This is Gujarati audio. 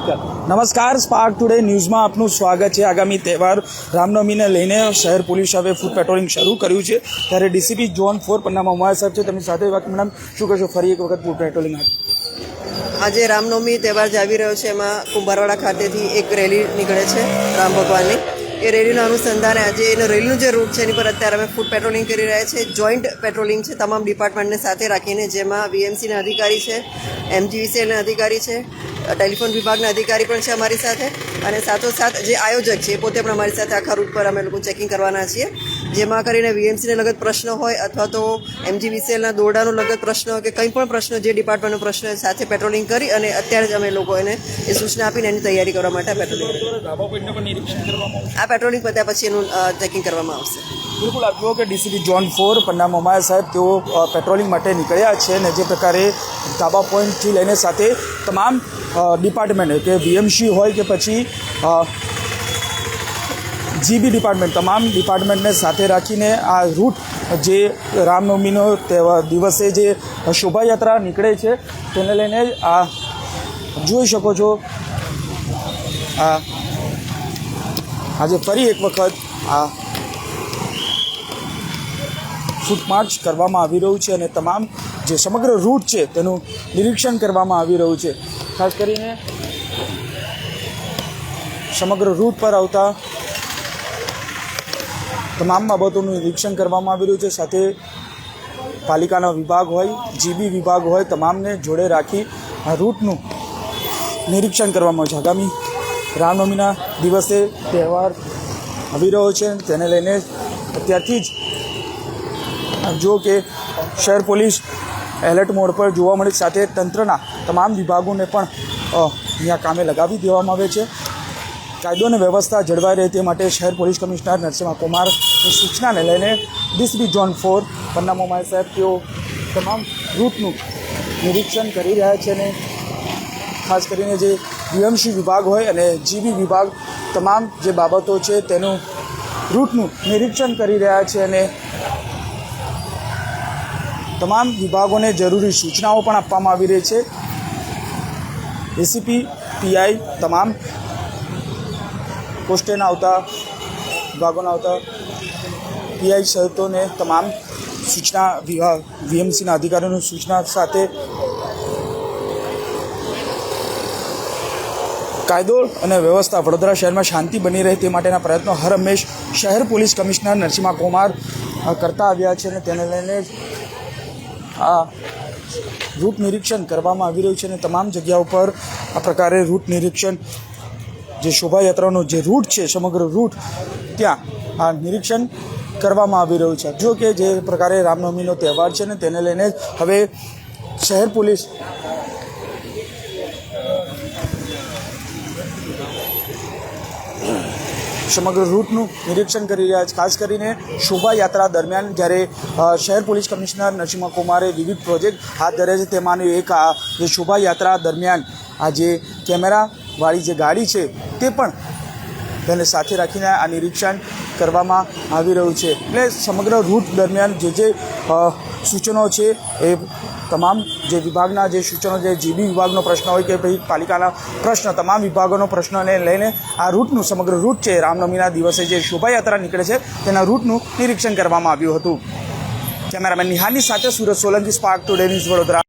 નમસ્કાર, સ્પાર્ક ટુડે ન્યૂઝમાં આપનું સ્વાગત છે। આગામી તહેવાર રામનવમીને લઈને શહેર પોલીસ હવે ફૂડ પેટ્રોલિંગ શરૂ કર્યું છે, ત્યારે ડીસીપી ઝોન 4 પન્નામાં ઉમાયા સાહેબ છે, તેમની સાથે વાત મેડમ શું કહેશો? ફરી એક વખત ફૂડ પેટ્રોલિંગ આજે રામનવમી તહેવાર જે આવી રહ્યો છે એમાં કુંભારવાડા ખાતેથી એક રેલી નીકળે છે રામ ભગવાનની। એ રેલીના અનુસંધાને આજે એનો રેલીનું જે રૂટ છે એની પર અત્યારે અમે ફૂડ પેટ્રોલિંગ કરી રહ્યા છીએ। જોઈન્ટ પેટ્રોલિંગ છે તમામ ડિપાર્ટમેન્ટને સાથે રાખીને, જેમાં વીએમસીના અધિકારી છે, એમજીવીસીએલના અધિકારી છે, ટેલિફોન વિભાગના અધિકારી પણ છે અમારી સાથે, અને સાથોસાથ જે આયોજક છે એ પોતે પણ અમારી સાથે આખા રૂટ પર અમે લોકો ચેકિંગ કરવાના છીએ, જેમાં કરીને વીએમસીને લગત પ્રશ્ન હોય અથવા તો એમજીવીસીએલના દોરડાનો લગત પ્રશ્ન હોય કે કંઈ પણ પ્રશ્ન જે ડિપાર્ટમેન્ટનો પ્રશ્ન હોય સાથે પેટ્રોલિંગ કરી અને અત્યારે જ અમે લોકો એને એ સૂચના આપીને એની તૈયારી કરવા માટે પેટ્રોલિંગ આ પેટ્રોલિંગ પત્યા પછી એનું ચેકિંગ કરવામાં આવશે। બિલકુલ, આપ જુઓ કે ડીસીપી ઝોન 4 પન્નામાં ઉમાયા સાહેબ તેઓ પેટ્રોલિંગ માટે નીકળ્યા છે, અને જે પ્રકારે ધાબા પોઈન્ટથી લઈને સાથે તમામ ડિપાર્ટમેન્ટ કે વીએમસી હોય કે પછી જીબી ડિપાર્ટમેન્ટ, તમામ ડિપાર્ટમેન્ટને સાથે રાખીને આ રૂટ જે રામનવમીનો તહેવાર દિવસે જે શોભાયાત્રા નીકળે છે તેને લઈને આ જોઈ શકો છો। આજે ફરી એક વખત આ ફૂટ માર્ચ કરવામાં આવી રહ્યું છે, અને તમામ જે સમગ્ર રૂટ છે તેનું નિરીક્ષણ કરવામાં આવી રહ્યું છે। ખાસ કરીને સમગ્ર રૂટ પર આવતા તમામ બાબતોનું નિરીક્ષણ કરવામાં આવી રહ્યું છે, સાથે પાલિકાનો વિભાગ હોય, જીબી વિભાગ હોય, તમામને જોડે રાખી આ રૂટનું નિરીક્ષણ કરવામાં આવે છે। આગામી રામનવમીના દિવસે તહેવાર આવી રહ્યો છે, તેને લઈને અત્યારથી જ જો કે શહેર પોલીસ એલર્ટ મોડ પર જોવા મળે, સાથે તંત્રના તમામ વિભાગોને પણ અહીંયા કામે લગાવી દેવામાં આવે છે। કાયદો અને વ્યવસ્થા જળવાઈ રહે તે માટે શહેર પોલીસ કમિશનર નરસિંહ કુમારની સૂચનાને લઈને ડીસીપી ઝોન 4 પન્નામાં ઉમાયા સાહેબ તેઓ તમામ રૂટનું નિરીક્ષણ કરી રહ્યા છે, અને ખાસ કરીને જે વીએમસી વિભાગ હોય અને જીબી વિભાગ તમામ જે બાબતો છે તેનું રૂટનું નિરીક્ષણ કરી રહ્યા છે, અને તમામ વિભાગોને જરૂરી સૂચનાઓ પણ આપવામાં આવી રહી છે। એસીપી, પીઆઈ, તમામ પોસ્ટેના આવતા વિભાગોના આવતા પીઆઈ સહિતોને તમામ સૂચના વીએમસીના અધિકારીઓની સૂચના સાથે કાયદો અને વ્યવસ્થા વડોદરા શહેરમાં શાંતિ બની રહે તે માટેના પ્રયત્નો હર હંમેશ શહેર પોલીસ કમિશનર નરસિંહ કુમાર કરતા આવ્યા છે, અને તેને લઈને આ રૂટ નિરીક્ષણ કરવામાં આવી રહ્યું છે, અને તમામ જગ્યા ઉપર આ પ્રકારે રૂટ નિરીક્ષણ જે શોભાયાત્રાનો જે રૂટ છે સમગ્ર રૂટ ત્યાં આ નિરીક્ષણ કરવામાં આવી રહ્યું છે। જો કે જે પ્રકારે રામનવમીનો તહેવાર છે ને તેને લઈને હવે શહેર પોલીસ સમગ્ર રૂટનું નિરીક્ષણ કરી રહ્યા છે। ખાસ કરીને શોભાયાત્રા દરમિયાન જ્યારે શહેર પોલીસ કમિશનર નરસિંહ કુમારે વિવિધ પ્રોજેક્ટ હાથ ધર્યા છે, તેમાંની એક આ જે શોભાયાત્રા દરમિયાન આ જે કેમેરાવાળી જે ગાડી છે તે પણ તેને સાથે રાખીને આ નિરીક્ષણ કરવામાં આવી રહ્યું છે। એટલે સમગ્ર રૂટ દરમિયાન જે સૂચનો છે એ તમામ જે વિભાગના જે સૂચનો, જે જીબી વિભાગનો પ્રશ્ન હોય કે ભાઈ પાલિકાના પ્રશ્ન, તમામ વિભાગોનો પ્રશ્નને લઈને આ રૂટનું સમગ્ર રૂટ છે રામનવમીના દિવસે જે શોભાયાત્રા નીકળે છે તેના રૂટનું નિરીક્ષણ કરવામાં આવ્યું હતું। કેમેરામેન નિહાલની સાથે Surat Solanki, spark today news Vadodara.